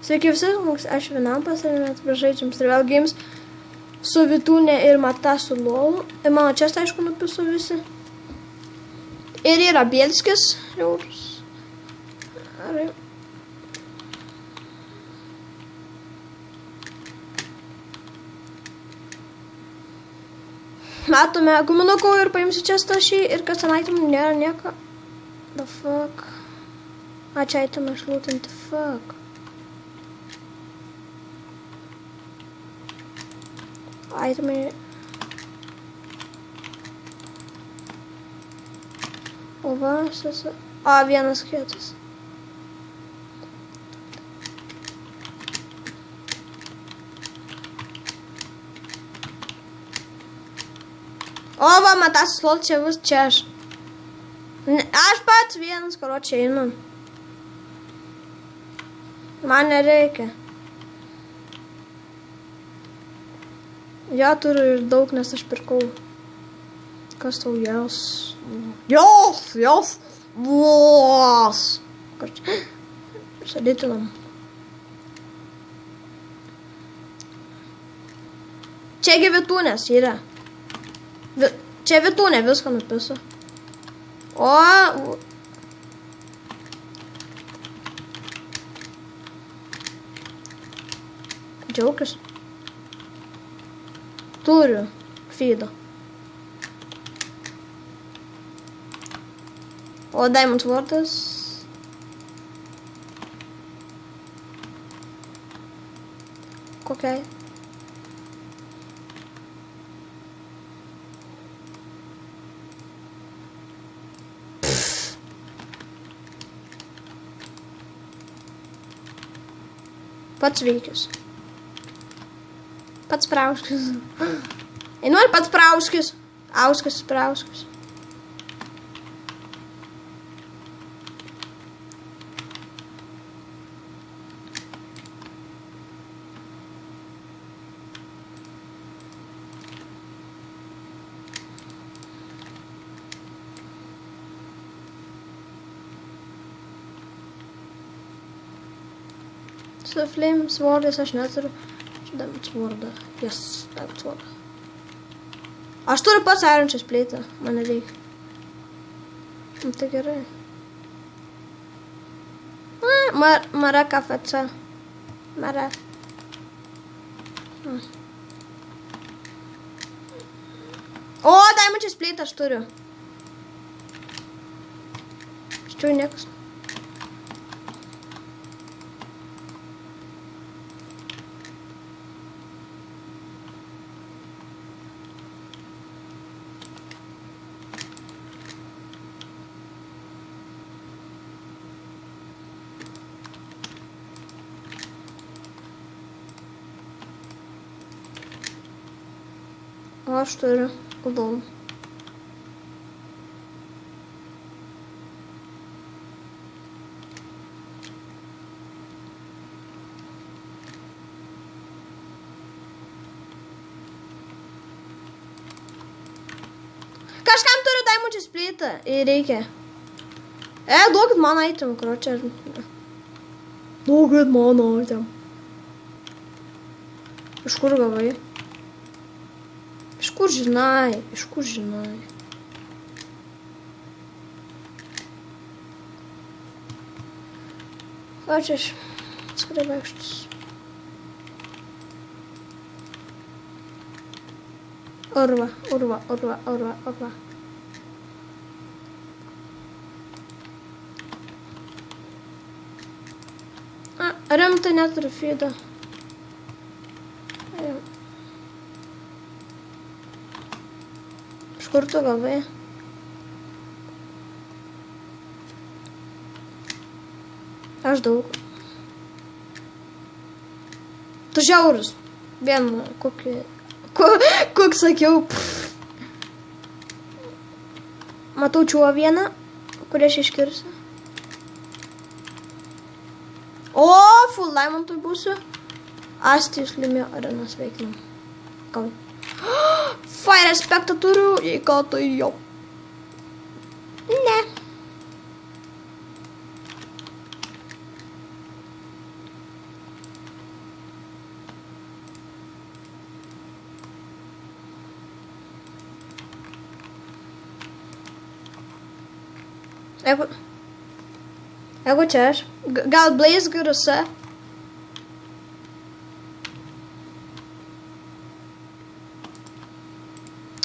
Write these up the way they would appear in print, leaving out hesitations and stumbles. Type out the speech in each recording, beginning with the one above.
Sveiki visi, aš vienam pasirėmėt, žaidžiam Survival Games su Vitūne ir Mata su Lolu. Ir mano čestą, aišku, nupisu visi. Ir yra Bielskis. Matome guminukų ir paimsiu čestą šį ir kas ten itemų nėra nieko. The fuck. Čia itemą išlūtinti, fuck. Itemai. O va, vienas kietas. O va, Matasis Lol čia vis čia aš. Aš pats vienas, karočią einu. Man nereikia. Jo turiu ir daug, nes aš pirkau. Kas tau jos? Jos! Sadėtinam. Čiagi Vitūnės yra. Čia Vitūnė viską nupisu. O! Džiaukis. Turiu feedą. O Diamond Swordas. Kokiai? Pats veikis. Pats Prauskis. Einu ar pats Prauskis? Prauskis. Su Flame Swordas aš neturiu. Diamond Swordą. Yes, Diamond Swordą. Aš turiu pats Iron Chestplate'ą, man nereikia. Tai gerai. Mara KFC. Mara. O, Diamond Chestplate aš turiu. Aš turiu niekas. O aš turiu lol. Kažkam turiu Diamond Chestplate'ą ir reikia. Duokit man item, karočią. Duokit man item. Iš kur gavai? Iš kur žinai? O čia aš atskirai vaikštus. Urva. Rimtai neturiu feedą. Iš kur tu gavai? Aš daug. Tu žiaurus. Vien kokį sakiau. Matau čiuo vieną, kurį aš iškirsiu. O, full diamondui būsiu. Astijus Limio arenas veiklum. Gal. Fire aspektą turiu, jei ką tai jau. Ne. Jeigu čia aš. Gal Blaze Garuse.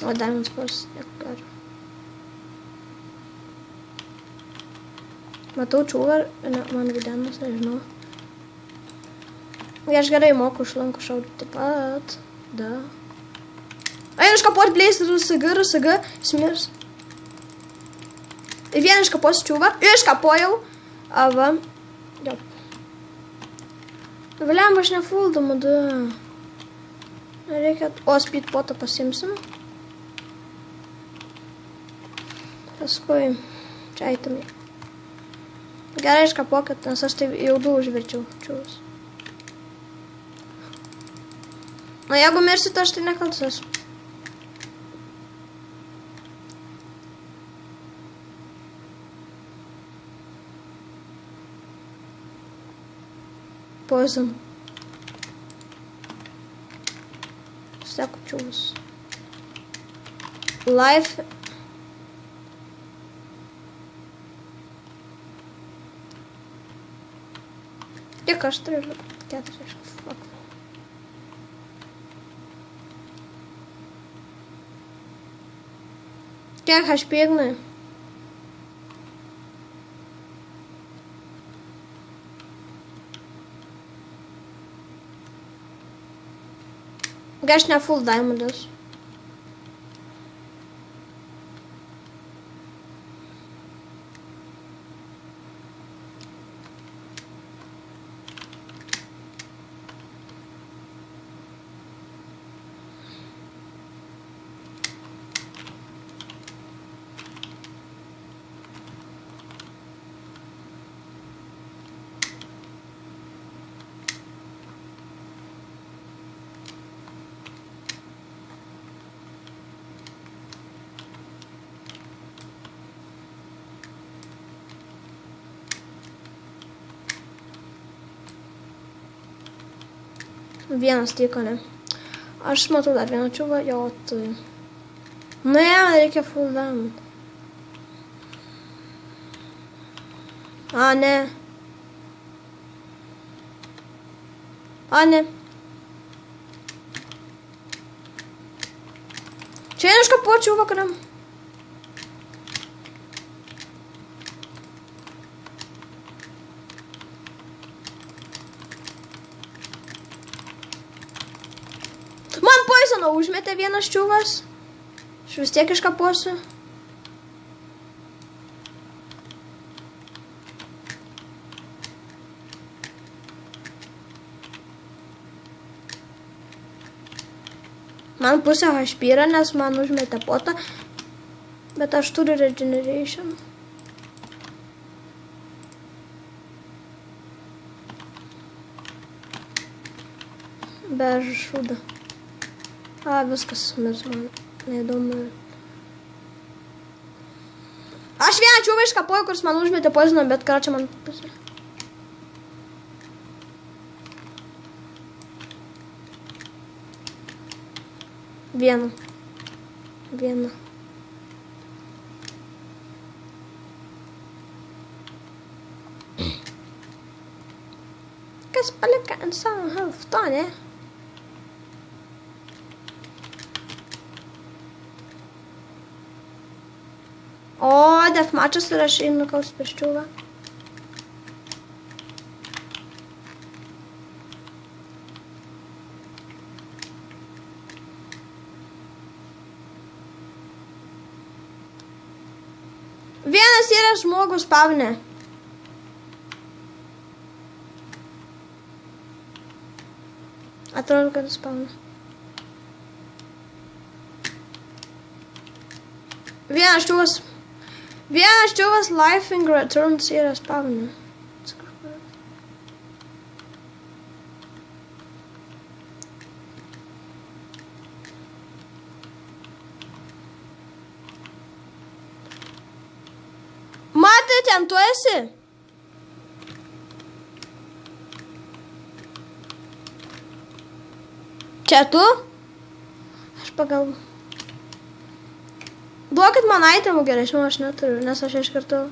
O Diamond Spurs, jeigu galiu. Matau čūvą, man videnas, nežinau. Aš gerai moku iš lankų šaudyti taip pat. Da. Einu iškapot Blaze RSG, smirs. Ir vieną iškapos čūvą. Iškapojau. Va. Jo. Valiam, aš nefuldama, da. Reikia... O, speedpotą pasimsim. Paskui. Čia eitumai. Gerai iškapokit, nes aš tai jau du užverčiau čiūvus. Na, jeigu mirsit, aš tai nekaltas esu. Poison. Seku čiūvus. Life. Kiek aš turiu? 40. Fuck. Kiek aš pėgnai? Aš ne full diamondas. Vienas tiko, ne. Aš matau dar vieną čiūvą, jo, tai... Ne, man reikia full diamond. A, ne. A, ne. Čia iškapo čiūvą, kuriam. Užmetė vienas čiūvas. Aš vis tiek iškaposiu. Man pusė HP yra, nes man užmetė potą. Bet aš turiu regeneration. Be šūdą. A, viskas sumirs man. Neįdomu. Aš vieną čiūvą iškapoju, kuris man užmetė poizoną, bet ką čia man pusė. Vieną. Kas palika ant savo health, to, ne? O, deathmatchas ir aš einu kaus prieš čiūvą. Vienas yra žmogus spavne. Atrodo, kad spavne. Vienas čiūvas life in returns yra spavne. Matai, ten tu esi? Čia tu? Aš pagalvoju. Duokit man itemų geresnių, aš neturiu, nes aš iškartau.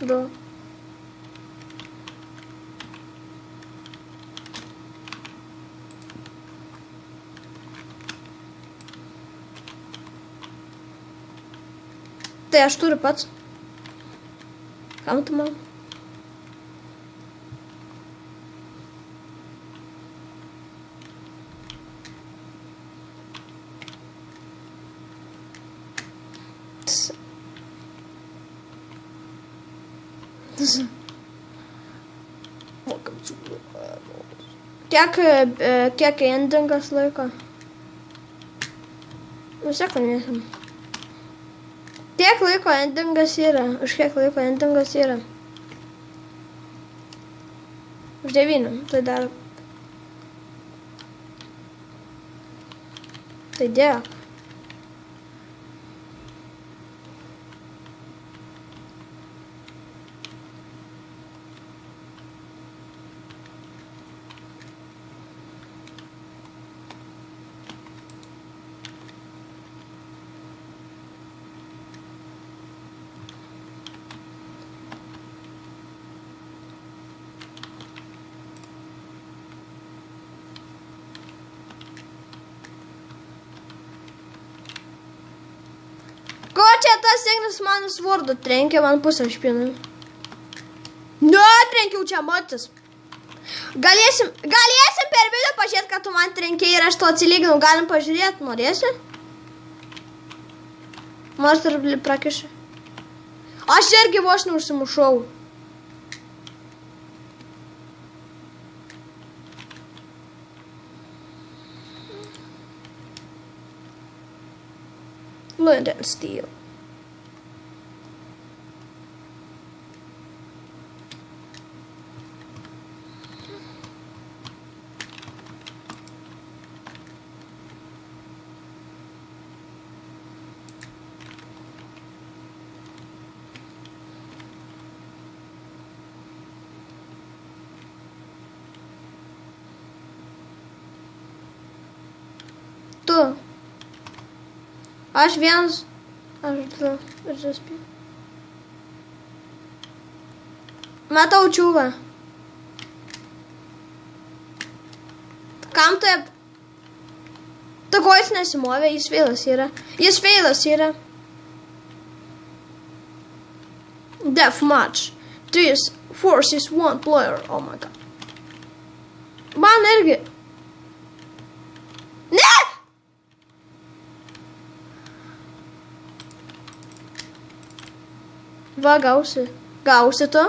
du. Tai aš turiu pats. Kam tu man? Kiek endingas laiko? Vis tiek laimėsim. Tiek laiko endingas yra. Už kiek laiko endingas yra? Už 9. Tai dar. Tai dėk. Ko čia tas Ignas man svardu trenkė, man pusę špinų. Nu, trenkiau čia matis. Galėsim per video pažiūrėti, kad tu man trenkė ir aš to atsilyginau. Galim pažiūrėti, norėsi? Nors ir prakiši. Aš irgi vos neužsimušau. London Steel. Tu. Aš vienas. Aš du. Ir suspėjau. Matau čiūvą. Kam taip? Ta ko jis nesimovė, jis feilas yra. Deathmatch. 3 forces 1 player. Oh my god. Man irgi. Ne! Va, gausi. Gausi tu?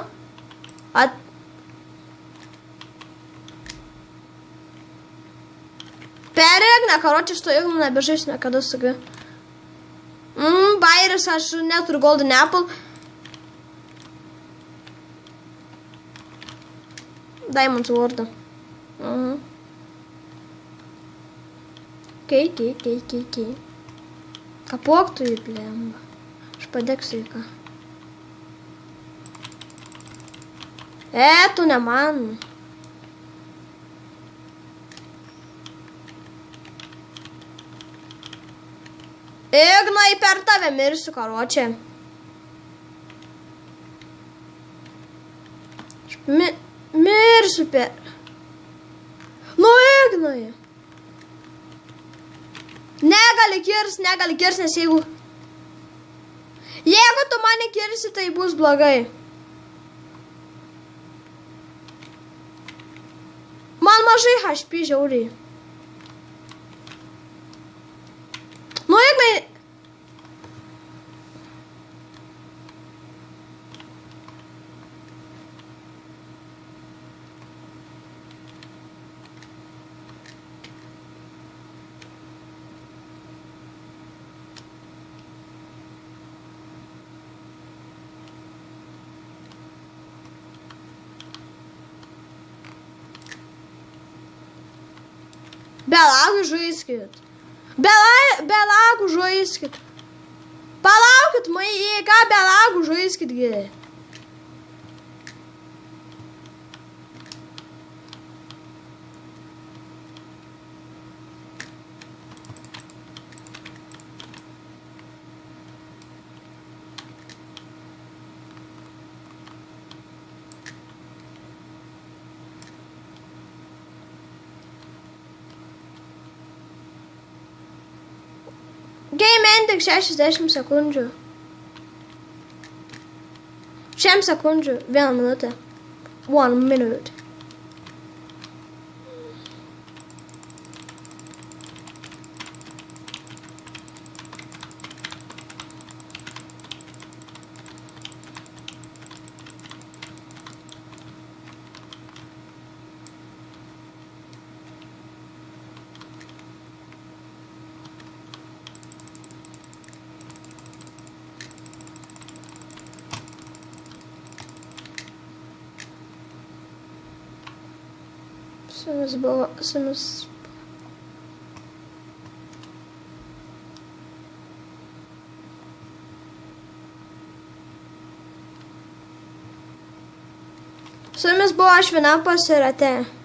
Perėgna, karočią, što Ignu nebežais niekada saga. Bairis, aš neturiu Golden Apple. Diamond Sword. Kei. Kapok tu jį, blemba. Aš padėksiu į ką. Tu ne man. Ignai, per tave mirsiu, karočią. Mirsiu per... Nu, Ignai. Negali kirs, nes jeigu... Jeigu tu mane kirsi, tai bus blogai. Man mažai HP žiauriai. Nu, Ignai... Belagų žaiskit. Belagų žaiskit. Palaukit, ką belagų žaiskit, gi. Game ending 60 sekundžių. 6 sekundžių. 1 minutė. 1 minute. Su jumis buvo aš Vinapas ir Ate.